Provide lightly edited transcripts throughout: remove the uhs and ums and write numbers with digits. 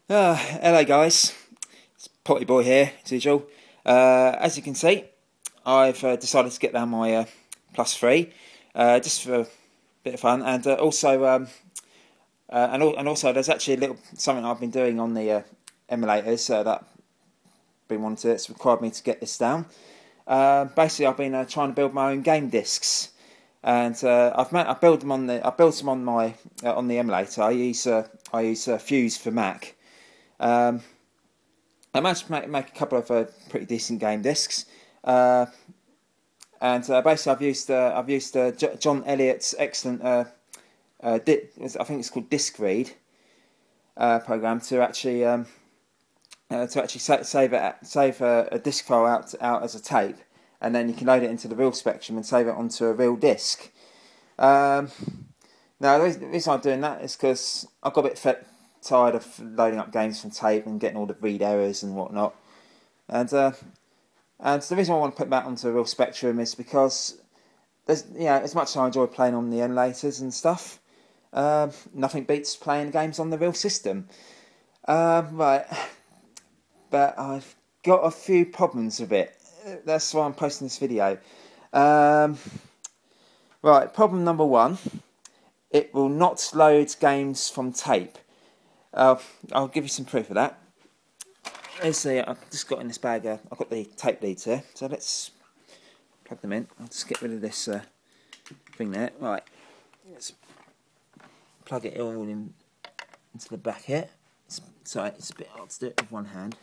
Hello guys, it's Potty Boy here as usual. As you can see, I've decided to get down my +3 just for a bit of fun, and also there's actually a little something I've been doing on the emulators that I've been wanting to. It's required me to get this down. Basically, I've been trying to build my own game discs, and I built them on my on the emulator. I use Fuse for Mac. I managed to make a couple of pretty decent game discs, and basically I've used John Elliott's excellent I think it's called Disk Read program to actually save a disk file out as a tape, and then you can load it into the real Spectrum and save it onto a real disc. Now the reason I'm doing that is because I've got a bit tired of loading up games from tape and getting all the read errors and whatnot, and the reason I want to put that onto a real Spectrum is because there's, as much as I enjoy playing on the emulators and stuff, nothing beats playing games on the real system. Right, but I've got a few problems with it. That's why I'm posting this video. Right, problem number one: it will not load games from tape. I'll give you some proof of that. I've just got in this bag, I've got the tape leads here, so let's plug them in. I'll just get rid of this thing there. Right, let's plug it all into the back here. Sorry, it's a bit hard to do it with one hand.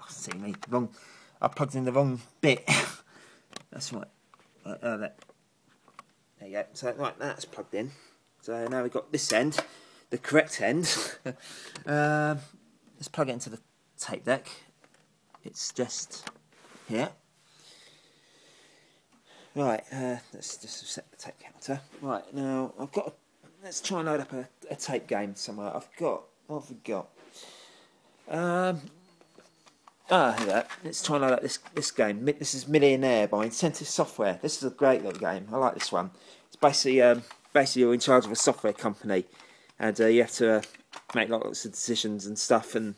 See me, wrong. I plugged in the wrong bit. That's right. There you go. So right, that's plugged in. So now we've got this end, the correct end. Let's plug it into the tape deck. It's just here. Right. Let's just set the tape counter. Right, now let's try and load up a tape game somewhere. What have we got? Here. Let's try and load up this game. This is Millionaire by Incentive Software. This is a great little game. I like this one. It's basically you're in charge of a software company, and you have to make lots of decisions and stuff and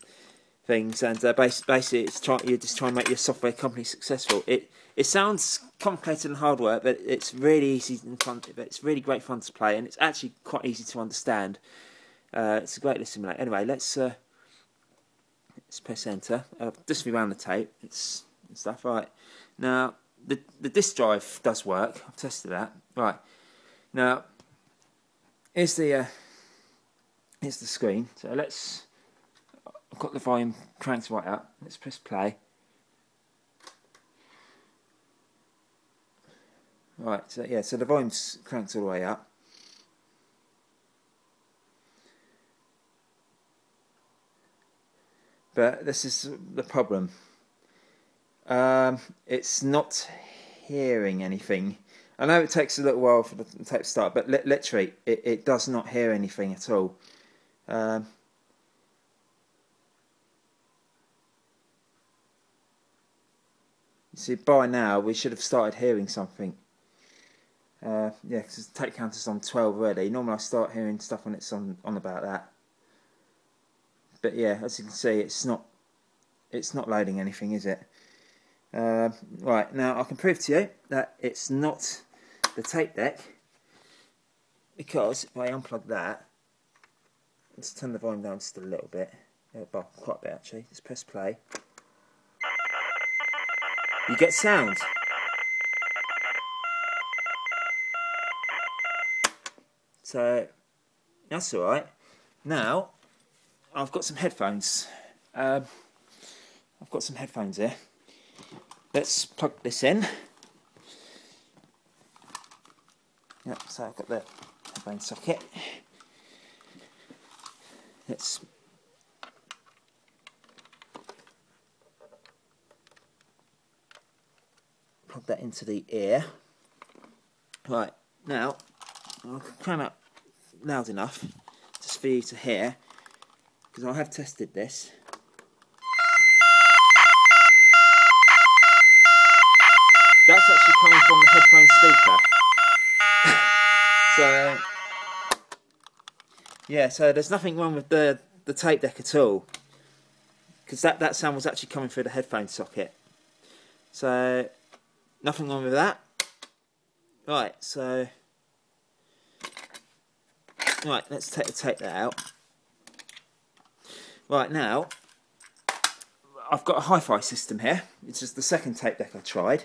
things. And basically, you're just trying to make your software company successful. It sounds complicated and hard work, but it's really easy and fun. It's really great fun to play, and it's actually quite easy to understand. It's a great little simulator. Anyway, let's press enter. Just rewound the tape. It's and stuff. Right, now the disk drive does work. I've tested that. Right, now here's the screen. So I've got the volume cranked right up. Let's press play. Right, so yeah, so the volume's cranked all the way up. But this is the problem. It's not hearing anything. I know it takes a little while for the tape to start, but literally, it does not hear anything at all. You see, by now, we should have started hearing something. Yeah, because the tape counter's on 12 already. Normally I start hearing stuff when it's on about that. But yeah, as you can see, it's not loading anything, is it? Right, now I can prove to you that it's not the tape deck, because if I unplug that, let's turn the volume down just a little bit, well, quite a bit actually. Just press play. You get sound. So that's all right. Now I've got some headphones. I've got some headphones here. Let's plug this in. Yep, so I've got the headphone socket. Let's plug that into the ear. Right, now I'll cram up loud enough just for you to hear, because I have tested this. That's actually coming headphone speaker. So yeah, so there's nothing wrong with the tape deck at all, because that sound was actually coming through the headphone socket. So nothing wrong with that. Right, so let's take that out. Right, now I've got a hi-fi system here. It's just the second tape deck I tried.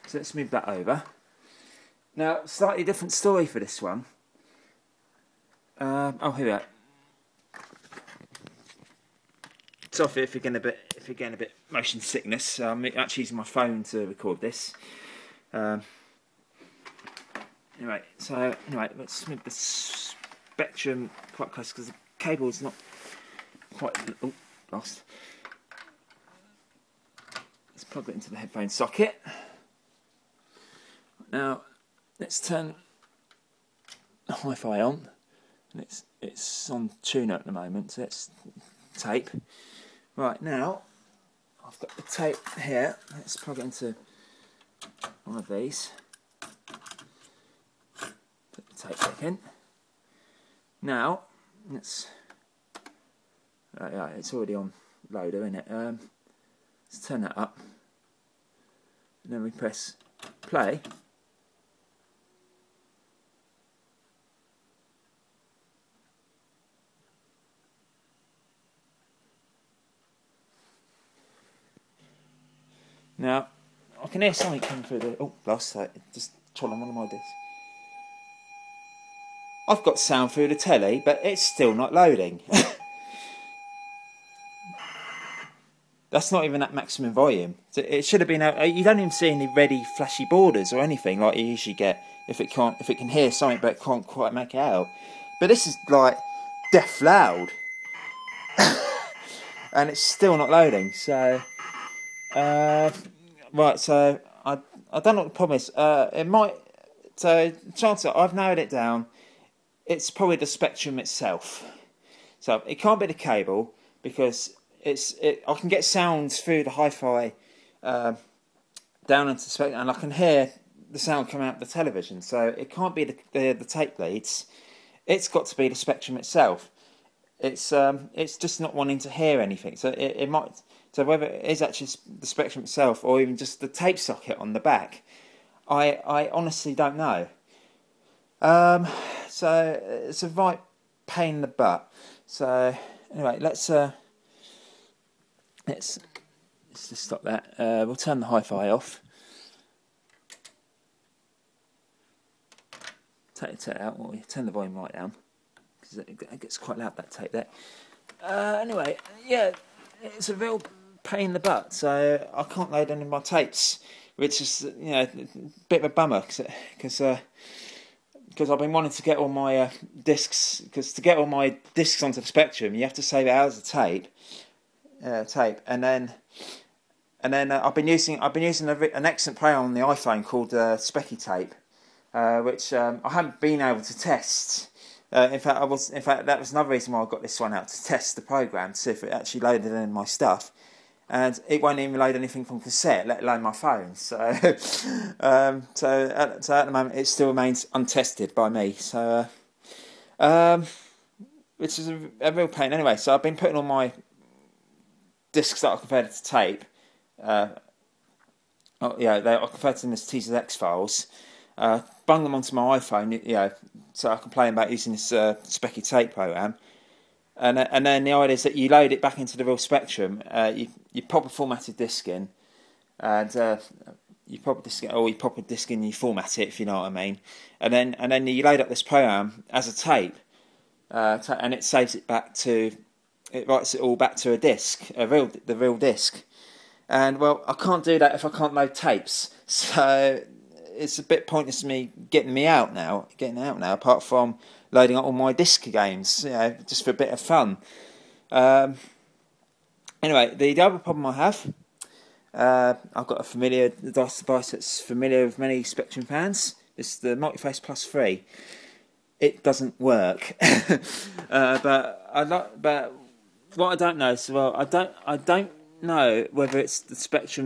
So let's move that over. Now, slightly different story for this one. Oh, here we are. Sorry if you're getting a bit motion sickness. I'm actually using my phone to record this. Anyway, let's move the Spectrum quite close because the cable's not quite. Oh, lost. Let's plug it into the headphone socket. Now, let's turn the hi-fi on. And it's on tuner at the moment, so let's tape. Right, now I've got the tape here. Let's plug it into one of these. Put the tape back in. Now let's yeah, it's already on loader, isn't it? Let's turn that up, and then we press play. Now, I can hear something coming through the... Oh, lost that. Just trolling one of my discs. I've got sound through the telly, but it's still not loading. That's not even at maximum volume. So it should have been... You don't even see any ready flashy borders or anything like you usually get if it can hear something but it can't quite make it out. But this is like deaf loud. And it's still not loading, so... right, so I don't know what the problem is. It might. So chances are I've narrowed it down. It's probably the Spectrum itself. So it can't be the cable because I can get sounds through the hi-fi down into the Spectrum, and I can hear the sound come out of the television. So it can't be the tape leads. It's got to be the Spectrum itself. It's just not wanting to hear anything. So it might. So whether it is actually the Spectrum itself or even just the tape socket on the back, I honestly don't know. So it's a right pain in the butt. So anyway, let's just stop that. We'll turn the hi-fi off. Take it out. Or turn the volume right down because it gets quite loud, that tape there. Anyway, yeah, it's a real pain in the butt, so I can't load any of my tapes, which is a bit of a bummer because I've been wanting to get all my discs, because to get all my discs onto the Spectrum you have to save it out as a tape, and then I've been using an excellent player on the iPhone called Specky Tape, which I haven't been able to test. In fact, that was another reason why I got this one out, to test the program to see if it actually loaded in my stuff. And it won't even load anything from cassette, let alone my phone. So, so at the moment, it still remains untested by me. So, which is a real pain. Anyway, so I've been putting all my discs that I converted to tape. I converted them as TZX files. Bung them onto my iPhone, so I can play them back using this Specky Tape program. And then the idea is that you load it back into the real Spectrum. You pop a formatted disc in, and you pop a disc in, or you pop a disc in and you format it, if you know what I mean. And then you load up this program as a tape, and it saves it back to, it writes it all back to a disc, the real disc. And well, I can't do that if I can't load tapes. So it's a bit pointless to me getting out now. Apart from loading up all my disc games, just for a bit of fun. Anyway, the other problem I have, I've got a familiar device that's familiar with many Spectrum fans. It's the Multiface Plus 3. It doesn't work, but what I don't know is, well, I don't know whether it's the Spectrum